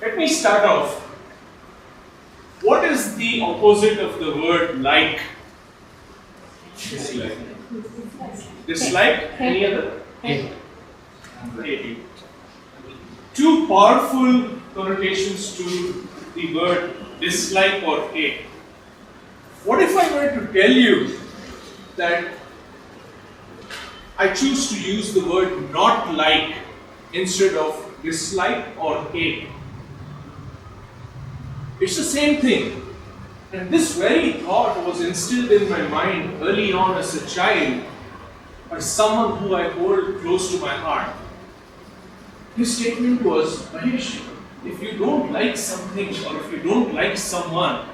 Let me start off. What is the opposite of the word like? Dislike. Dislike? Any other? Hate. Two powerful connotations to the word dislike or hate. What if I were to tell you that I choose to use the word not like instead of dislike or hate? It's the same thing. And this very thought was instilled in my mind early on as a child by someone who I hold close to my heart. His statement was, Mahesh, if you don't like something or if you don't like someone,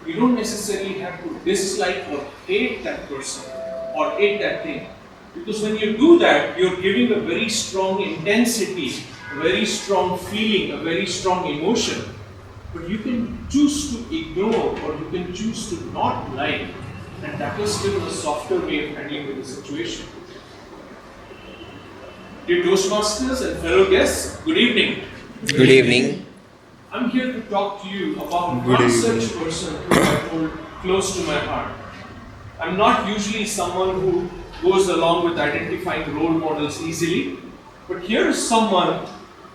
you don't necessarily have to dislike or hate that person or hate that thing. Because when you do that, you're giving a very strong intensity, a very strong feeling, a very strong emotion. But you can choose to ignore or you can choose to not like, and that is still a softer way of handling with the situation. Dear Toastmasters and fellow guests, good evening. Good evening. I'm here to talk to you about one such person who I hold close to my heart. I'm not usually someone who goes along with identifying role models easily, but here is someone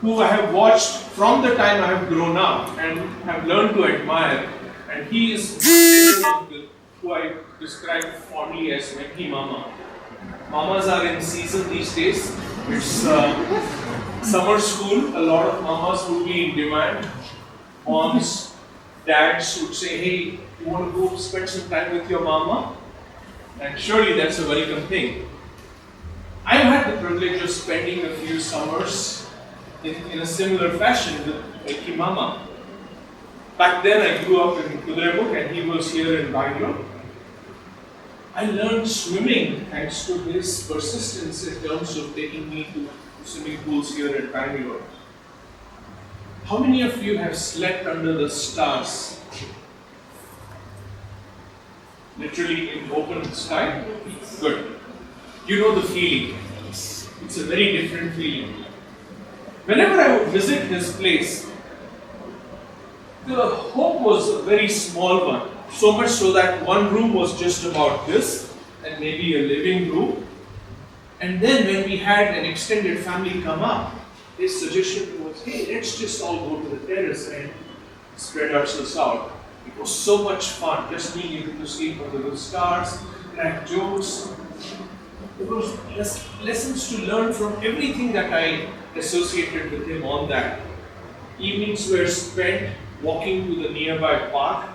who I have watched from the time I have grown up and have learned to admire, and he is my uncle who I describe fondly as Venky Mama. Mamas are in season these days. It's summer school. A lot of mamas would be in demand. Moms, dads would say, hey, you want to go spend some time with your mama? And surely that's a welcome thing. I've had the privilege of spending a few summers in a similar fashion with Venky Mama. Back then I grew up in Kudremukh and he was here in Bangalore. I learned swimming thanks to his persistence in terms of taking me to swimming pools here in Bangalore. How many of you have slept under the stars? Literally in open sky? Good. You know the feeling. It's a very different feeling. Whenever I would visit his place, the home was a very small one. So much so that one room was just about this and maybe a living room. And then when we had an extended family come up, his suggestion was, hey, let's just all go to the terrace and spread ourselves out. It was so much fun just being able to sleep under the stars, crack jokes. There was lessons to learn from everything that I associated with him on that. Evenings were spent walking to the nearby park.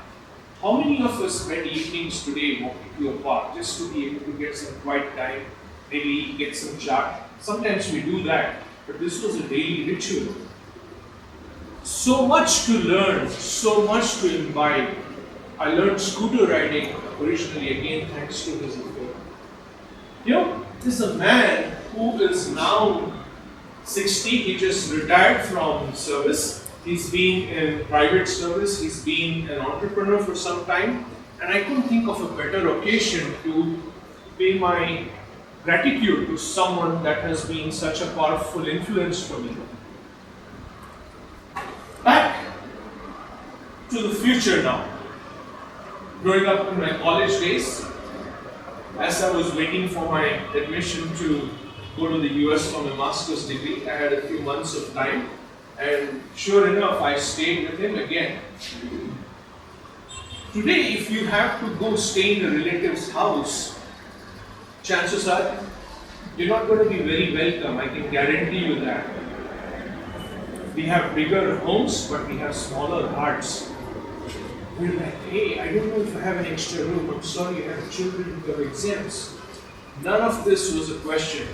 How many of us spend evenings today walking to a park just to be able to get some quiet time, maybe get some chat? Sometimes we do that, but this was a daily ritual. So much to learn, so much to imbibe. I learned scooter riding originally, again thanks to his effort. You know, this is a man who is now 60, he just retired from service. He's been in private service, he's been an entrepreneur for some time, and I couldn't think of a better occasion to pay my gratitude to someone that has been such a powerful influence for me. Back to the future now. Growing up in my college days, as I was waiting for my admission to go to the US for my master's degree, I had a few months of time. And sure enough, I stayed with him again. Today, if you have to go stay in a relative's house, chances are you're not going to be very welcome. I can guarantee you that. We have bigger homes, but we have smaller hearts. We're like, hey, I don't know if I have an extra room. I'm sorry, I have children who have exams. None of this was a question.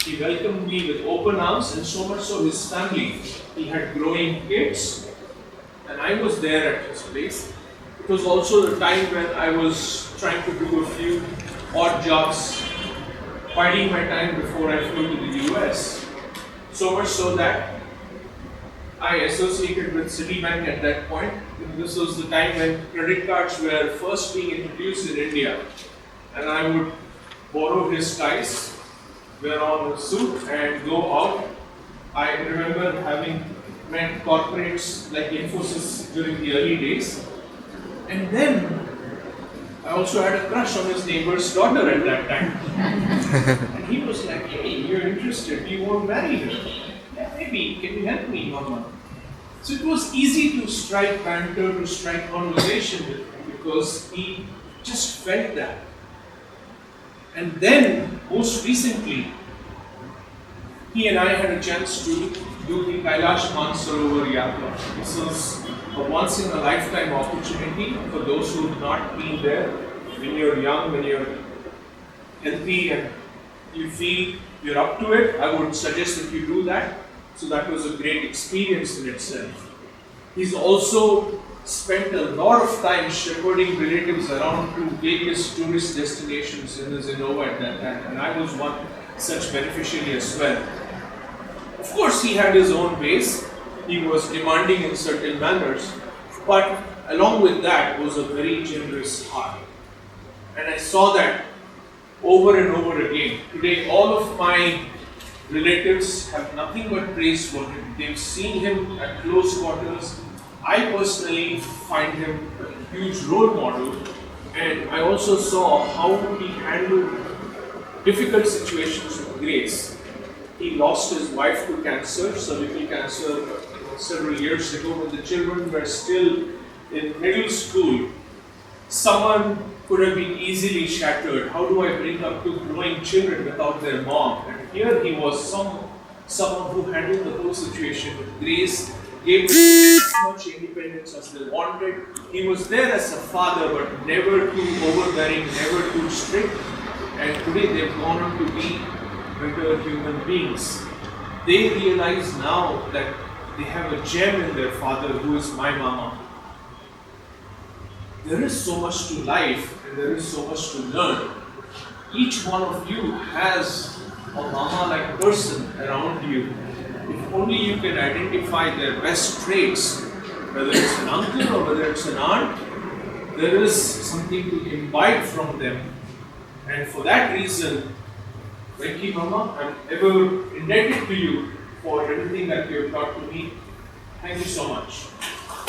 He welcomed me with open arms, and so much so his family. He had growing kids, and I was there at his place. It was also the time when I was trying to do a few odd jobs, biding my time before I flew to the US. So much so that I associated with Citibank at that point. This was the time when credit cards were first being introduced in India, and I would borrow his ties, wear on a suit and go out. I remember having met corporates like Infosys during the early days. And then I also had a crush on his neighbor's daughter at that time. And he was like, hey, you're interested, you won't marry her. Yeah, maybe, can you help me, Mama? So it was easy to strike banter, to strike conversation with him because he just felt that. And then, most recently, he and I had a chance to do the Kailash Mansarovar Yatra. This was a once in a lifetime opportunity for those who have not been there. When you're young, when you're healthy and you feel you're up to it, I would suggest that you do that. So that was a great experience in itself. He's also spent a lot of time shepherding relatives around to various tourist destinations in his Innova at that time, and I was one such beneficiary as well. Of course, he had his own ways. He was demanding in certain manners, but along with that was a very generous heart. And I saw that over and over again. Today, all of my relatives have nothing but praise for him. They've seen him at close quarters. I personally find him a huge role model, and I also saw how he handled difficult situations with grace. He lost his wife to cancer, cervical cancer, several years ago when the children were still in middle school. Someone could have been easily shattered. How do I bring up two growing children without their mom? And here he was someone who handled the whole situation with grace, gave them as much independence as they wanted. He was there as a father, but never too overbearing, never too strict. And today they've gone on to be better human beings. They realize now that they have a gem in their father who is my mama. There is so much to life and there is so much to learn. Each one of you has a mama-like person around you. If only you can identify their best traits, whether it's an uncle or whether it's an aunt, there is something to imbibe from them. And for that reason, Venky Mama, I'm ever indebted to you for everything that you have taught to me. Thank you so much.